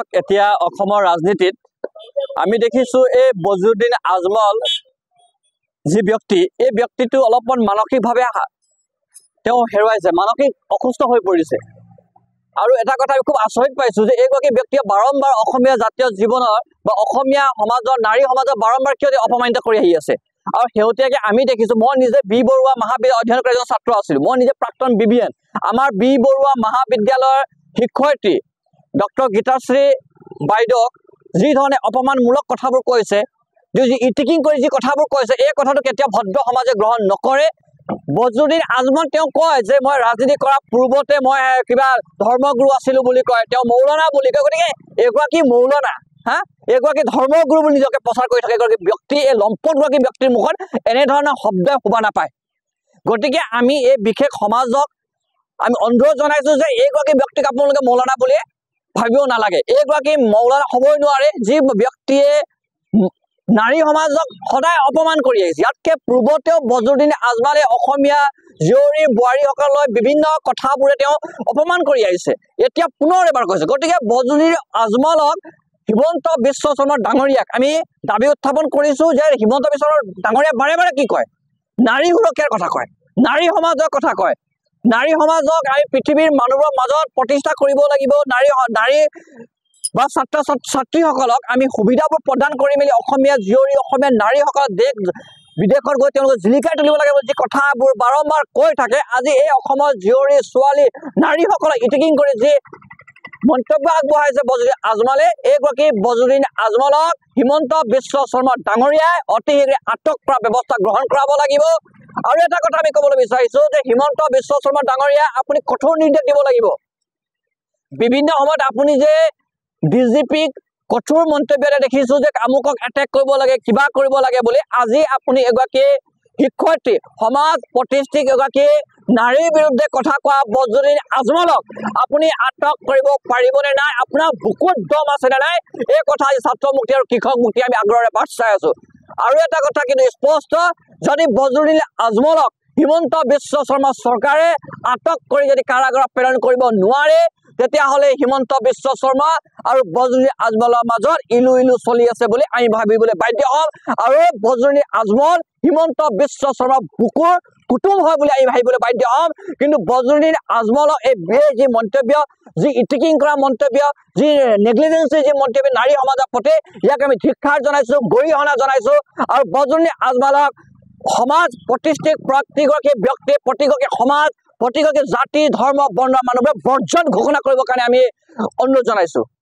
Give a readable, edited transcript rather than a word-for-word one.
চাওক এতিয়া অসমৰ ৰাজনীতিত আমি দেখিছোঁ এই বজলুদ্দিন আজমল যি ব্যক্তি এই ব্যক্তিটো অলপমান মানসিকভাৱে তেওঁ হেৰুৱাইছে, মানসিক অসুস্থ হৈ পৰিছে। আৰু এটা কথা আমি খুব আচৰিত পাইছোঁ যে এইগৰাকী ব্যক্তিয়ে বাৰম্বাৰ অসমীয়া জাতীয় জীৱনৰ বা অসমীয়া সমাজৰ নাৰী সমাজৰ বাৰম্বাৰ কিয় অপমানিত কৰি আহি আছে। আৰু শেহতীয়াকৈ আমি দেখিছোঁ, মই নিজে বি বৰুৱা মহাবিদ্যালয় অধ্যয়ন কৰা এজন ছাত্ৰ আছিলোঁ, মই নিজে প্ৰাক্তন BBN। আমাৰ বি বৰুৱা মহাবিদ্যালয়ৰ শিক্ষয়িত্ৰী ডক্টৰ গীতাশ্ৰী বাইদেউক যি ধৰণে অপমানমূলক কথাবোৰ কৈছে, যি ইটিকিং কৰি যি কথাবোৰ কৈছে, এই কথাটো কেতিয়াও ভদ্ৰ সমাজে গ্ৰহণ নকৰে। বজলুদ্দিন আজমল তেওঁ কয় যে মই ৰাজনীতি কৰাৰ পূৰ্বতে মই কিবা ধৰ্মগুৰু আছিলোঁ বুলি কয়, তেওঁ মৌলানা বুলি কয়। গতিকে এগৰাকী মৌলানা এগৰাকী ধৰ্মগুৰু বুলি নিজকে প্ৰচাৰ কৰি থাকে এগৰাকী ব্যক্তি, এই লম্পটগৰাকী ব্যক্তিৰ মুখত এনেধৰণৰ শব্দই শুবা নাপায়। গতিকে আমি এই বিশেষ সমাজক আমি অনুৰোধ জনাইছোঁ যে এইগৰাকী ব্যক্তিক আপোনালোকে মৌলানা বুলি ভাবিব নালাগে। এইগৰাকী মৌলানা হ'বই নোৱাৰে যি ব্যক্তিয়ে নাৰী সমাজক সদায় অপমান কৰি আহিছে। ইয়াতকৈ পূৰ্বতেও বজলুদ্দিন আজমলে অসমীয়া জীয়ৰী বোৱাৰীসকললৈ বিভিন্ন কথাবোৰে তেওঁ অপমান কৰি আহিছে, এতিয়া পুনৰ এবাৰ কৈছে। গতিকে বজলুদ্দিন আজমলক হিমন্ত বিশ্ব শৰ্মা ডাঙৰীয়াক আমি দাবী উত্থাপন কৰিছোঁ যে হিমন্ত বিশ্ব শৰ্মা ডাঙৰীয়াক বাৰে বাৰে কি কয়, নাৰী সুৰক্ষাৰ কথা কয়, নাৰী সমাজৰ কথা কয়। নাৰী সমাজক আমি পৃথিৱীৰ মানুহবোৰৰ মাজত প্ৰতিষ্ঠা কৰিব লাগিব। নাৰী বা ছাত্ৰ ছাত্ৰীসকলক আমি সুবিধাবোৰ প্ৰদান কৰি মেলি অসমীয়া জীয়ৰী অসমীয়া নাৰীসকলক দেশ বিদেশত গৈ তেওঁলোকক জিলিকাই তুলিব লাগে যি কথাবোৰ বাৰম্বাৰ কৈ থাকে। আজি এই অসমৰ জীয়ৰী ছোৱালী নাৰীসকলক ইটিকিং কৰি যি মন্তব্য আগবঢ়াইছে বজলুদ্দিন আজমলে, এইগৰাকী বজলুদ্দিন আজমলক হিমন্ত বিশ্ব শৰ্মা ডাঙৰীয়াই অতি শীঘ্ৰে আটক কৰা ব্যৱস্থা গ্ৰহণ কৰাব লাগিব। আৰু এটা কথা আমি ক'বলৈ বিচাৰিছোঁ যে হিমন্ত বিশ্ব শৰ্মা ডাঙৰীয়াই আপুনি কঠোৰ নিৰ্দেশ দিব লাগিব। বিভিন্ন সময়ত আপুনি যে DGPক কঠোৰ মন্তব্য দেখিছোঁ যে আমুকক এটেক কৰিব লাগে, কিবা কৰিব লাগে বুলি। আজি আপুনি এগৰাকী শিক্ষয়িত্ৰী সমাজ প্ৰতিষ্ঠিত এগৰাকী নাৰীৰ বিৰুদ্ধে কথা কোৱা বজলুদ্দিন আজমলক আপুনি আটক কৰিব পাৰিবনে নাই, আপোনাৰ বুকুত দম আছেনে নাই, এই কথা আজি ছাত্ৰ মুক্তি আৰু কৃষক মুক্তি আমি আগ্ৰহেৰে বাট চাই আছোঁ। আৰু এটা কথা কিন্তু স্পষ্ট, যদি বজলুদ্দিন আজমলক হিমন্ত বিশ্ব শৰ্মা চৰকাৰে আটক কৰি যদি কাৰাগাৰত প্ৰেৰণ কৰিব নোৱাৰে, তেতিয়াহ'লে হিমন্ত বিশ্ব শৰ্মা আৰু বজলুদ্দিন আজমলৰ মাজত ইলু ইলু চলি আছে বুলি আমি ভাবিবলৈ বাধ্য হ'ম। আৰু বজলুদ্দিন আজমল হিমন্ত বিশ্ব শৰ্মাৰ বুকুৰ কুটুম হয় বুলি আমি ভাবিবলৈ বাধ্য হ'ম। কিন্তু বজলুদ্দিন আজমলৰ এই যি মন্তব্য, যি ইটিকিং কৰা মন্তব্য, যি নেগলিজেঞ্চি যি মন্তব্য নাৰী সমাজৰ প্ৰতি, ইয়াক আমি ধিক্কাৰ জনাইছোঁ, গৰিহণা জনাইছোঁ। আৰু বজলুদ্দিন আজমলক সমাজ প্ৰতিষ্ঠিত প্ৰতিগৰাকী ব্যক্তি, প্ৰতিগৰাকী সমাজ, প্ৰতিগৰাকী জাতি ধৰ্ম বৰ্ণৰ মানুহবোৰে বৰ্জন ঘোষণা কৰিবৰ কাৰণে আমি অনুৰোধ জনাইছোঁ।